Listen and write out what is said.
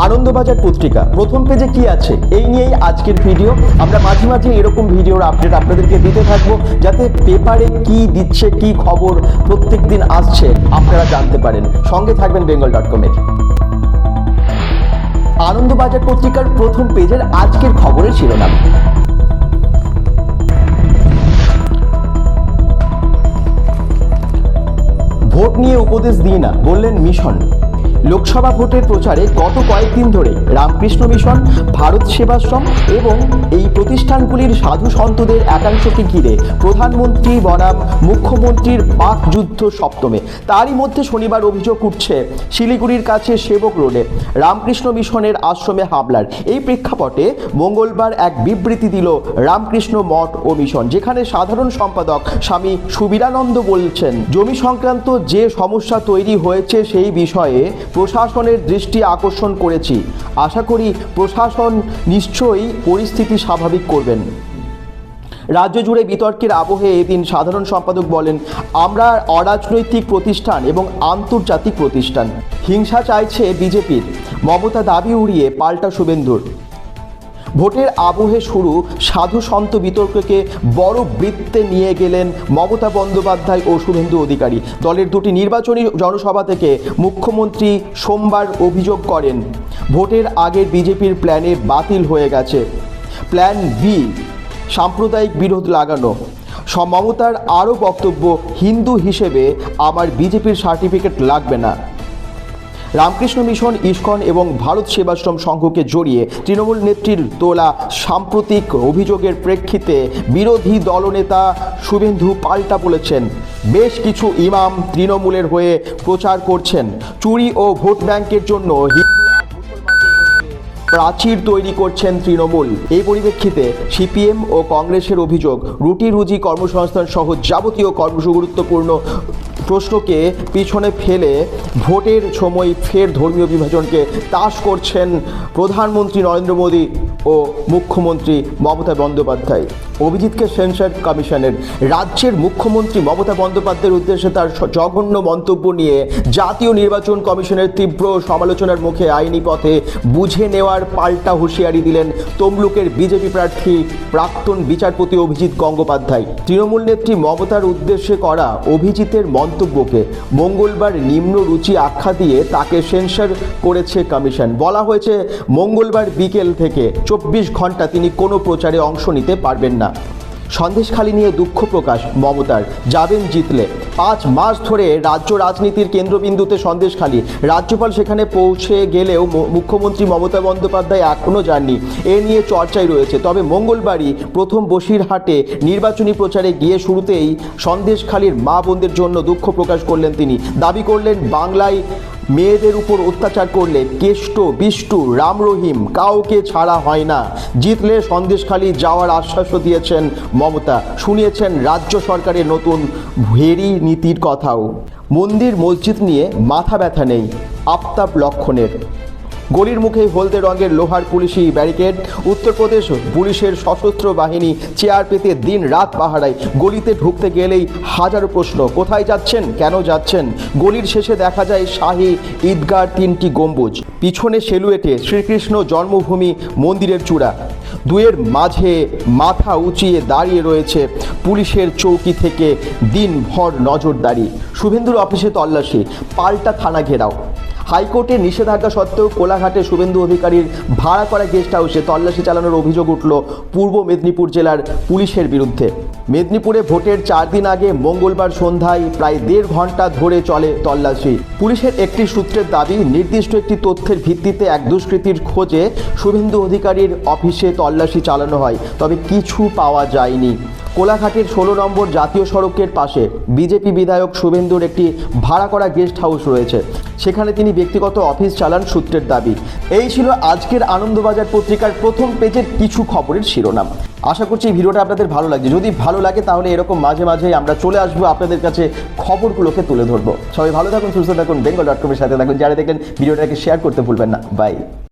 আনন্দবাজার পত্রিকা প্রথম পেজে কি আছে এই নিয়েই আজকের ভিডিও। আমরা মাঝে মাঝে এরকম ভিডিওর আপডেট আপনাদেরকে দিতে থাকবো, যাতে পেপারে কি দিচ্ছে, কি খবর প্রত্যেক দিন আসছে আপনারা জানতে পারেন। সঙ্গে থাকবেন bengal.com-এর। আনন্দবাজার পত্রিকার প্রথম পেজের আজকের খবরের শিরোনাম। ভোট নিয়ে উপদেশ দিয়ে না, বললেন মিশন। লোকসভা ভোটের প্রচারে গত কয়েকদিন ধরে রামকৃষ্ণ মিশন, ভারত সেবাশ্রম এবং এই প্রতিষ্ঠানগুলির সাধু সন্তদের একাংশকে ঘিরে প্রধানমন্ত্রী বনাম মুখ্যমন্ত্রীর বাকযুদ্ধ সপ্তমে। তারই মধ্যে শনিবার অভিযোগ উঠছে শিলিগুড়ির কাছে সেবক রোডে রামকৃষ্ণ মিশনের আশ্রমে হামলার। এই প্রেক্ষাপটে মঙ্গলবার এক বিবৃতি দিল রামকৃষ্ণ মঠ ও মিশন, যেখানে সাধারণ সম্পাদক স্বামী সুবীরানন্দ বলছেন, জমি সংক্রান্ত যে সমস্যা তৈরি হয়েছে সেই বিষয়ে প্রশাসনের দৃষ্টি আকর্ষণ করেছি। আশা করি প্রশাসন নিশ্চয়ই পরিস্থিতি স্বাভাবিক করবেন। রাজ্য জুড়ে বিতর্কের আবহে এদিন সাধারণ সম্পাদক বলেন, আমরা অরাজনৈতিক প্রতিষ্ঠান এবং আন্তর্জাতিক প্রতিষ্ঠান। হিংসা চাইছে বিজেপির, মমতা দাবি উড়িয়ে পাল্টা শুভেন্দুর। ভোটের আবহে শুরু সাধু সন্ত বিতর্ককে বড় বৃত্তে নিয়ে গেলেন মমতা বন্দ্যোপাধ্যায় ও শুভেন্দু অধিকারী। দলের দুটি নির্বাচনী জনসভা থেকে মুখ্যমন্ত্রী সোমবার অভিযোগ করেন, ভোটের আগের বিজেপির প্ল্যানে বাতিল হয়ে গেছে। প্ল্যান বি, সাম্প্রদায়িক বিরোধ লাগানো। মমতার আরও বক্তব্য, হিন্দু হিসেবে আমার বিজেপির সার্টিফিকেট লাগবে না। রামকৃষ্ণ মিশন, ইস্কন এবং ভারত সেবাশ্রম সংঘকে জড়িয়ে তৃণমূল নেত্রীর তোলা সাম্প্রতিক অভিযোগের প্রেক্ষিতে বিরোধী দলনেতা শুভেন্দু পাল্টা বলেছেন, বেশ কিছু ইমাম তৃণমূলের হয়ে প্রচার করছেন, চুরি ও ভোট ব্যাংকের জন্য প্রাচীর তৈরি করছেন তৃণমূল। এই পরিপ্রেক্ষিতে সিপিএম ও কংগ্রেসের অভিযোগ, রুটি রুজি কর্মসংস্থান সহ যাবতীয় গুরুত্বপূর্ণ প্রশ্নকে পিছনে ফেলে ভোটের সময় ফের ধর্মীয় বিভাজনকে তাস করছেন প্রধানমন্ত্রী নরেন্দ্র মোদী ও মুখ্যমন্ত্রী মমতা বন্দ্যোপাধ্যায়। অভিজিৎকে সেন্সার কমিশনের রাজ্যের মুখ্যমন্ত্রী মমতা বন্দ্যোপাধ্যায়ের উদ্দেশ্যে তার জঘন্য মন্তব্য নিয়ে জাতীয় নির্বাচন কমিশনের তীব্র সমালোচনার মুখে আইনি পথে বুঝে নেওয়ার পাল্টা হুঁশিয়ারি দিলেন তমলুকের বিজেপি প্রার্থী প্রাক্তন বিচারপতি অভিজিৎ গঙ্গোপাধ্যায়। তৃণমূল নেত্রী মমতার উদ্দেশ্যে করা অভিজিতের মন্তব্যকে মঙ্গলবার নিম্ন রুচি আখ্যা দিয়ে তাকে সেন্সার করেছে কমিশন। বলা হয়েছে, মঙ্গলবার বিকেল থেকে 24 ঘন্টা তিনি কোনো প্রচারে অংশ নিতে পারবেন না। সন্দেশখালি নিয়ে দুঃখ প্রকাশ মমতার, যাবেন জিতলে। 5 মাস ধরে রাজ্য রাজনীতির কেন্দ্রবিন্দুতে সন্দেশখালি। রাজ্যপাল সেখানে পৌঁছে গেলেও মুখ্যমন্ত্রী মমতা বন্দ্যোপাধ্যায় এখনও যাননি। এ নিয়ে চর্চাই রয়েছে। তবে মঙ্গলবারই প্রথম বসিরহাটে নির্বাচনী প্রচারে গিয়ে শুরুতেই সন্দেশখালির মা বোনদের জন্য দুঃখ প্রকাশ করলেন তিনি। দাবি করলেন, বাংলায় মেয়েদের উপর অত্যাচার করলে কেষ্ট, বিষ্টু, রাম রহিম কাউকে ছাড়া হয় না। জিতলে সন্দেশখালি যাওয়ার আশ্বাসও দিয়েছেন মমতা। শুনিয়েছেন রাজ্য সরকারের নতুন ভেরি নীতির কথাও। মন্দির মসজিদ নিয়ে মাথা ব্যথা নেই আফতাব লক্ষণের। গলির মুখে হলদে রঙের লোহার পুলিশি ব্যারিকেড। উত্তরপ্রদেশ পুলিশের সশস্ত্র বাহিনী চেয়ার পেতে দিন রাত পাহারায়। গলিতে ঢুকতে গেলেই হাজারো প্রশ্ন, কোথায় যাচ্ছেন, কেন যাচ্ছেন। গলির শেষে দেখা যায় শাহী ঈদগার 3টি গম্বুজ, পিছনে সেলুয়েটে শ্রীকৃষ্ণ জন্মভূমি মন্দিরের চূড়া। দুয়ের মাঝে মাথা উঁচিয়ে দাঁড়িয়ে রয়েছে পুলিশের চৌকি থেকে দিনভর নজরদারি। শুভেন্দুর অফিসে তল্লাশি, পাল্টা থানা ঘেরাও। হাইকোর্টের নিষেধাজ্ঞা সত্ত্বেও কোলাঘাটে শুভেন্দু অধিকারীর ভাড়া করা গেস্ট হাউসে তল্লাশি চালানোর অভিযোগ উঠল পূর্ব মেদিনীপুর জেলার পুলিশের বিরুদ্ধে। মেদিনীপুরে ভোটের 4 দিন আগে মঙ্গলবার সন্ধ্যায় প্রায় 1.5 ঘন্টা ধরে চলে তল্লাশি। পুলিশের একটি সূত্রের দাবি, নির্দিষ্ট একটি তথ্যের ভিত্তিতে এক দুষ্কৃতীর খোঁজে শুভেন্দু অধিকারীর অফিসে তল্লাশি চালানো হয়, তবে কিছু পাওয়া যায়নি। কোলাঘাটের 16 নম্বর জাতীয় সড়কের পাশে বিজেপি বিধায়ক শুভেন্দুর একটি ভাড়া করা গেস্ট হাউস রয়েছে, সেখানে তিনি ব্যক্তিগত অফিস চালান সূত্রের দাবি। এই ছিল আজকের আনন্দবাজার পত্রিকার প্রথম পেজের কিছু খবরের শিরোনাম। আশা করছি ভিডিওটা আপনাদের ভালো লাগছে। যদি ভালো লাগে তাহলে এরকম মাঝে মাঝে আমরা চলে আসবো আপনাদের কাছে খবরগুলোকে তুলে ধরবো। সবাই ভালো থাকুন, সুস্থ থাকুন, bengal.com-এর সাথে থাকুন। যারা দেখলেন ভিডিওটাকে শেয়ার করতে ভুলবেন না। বাই।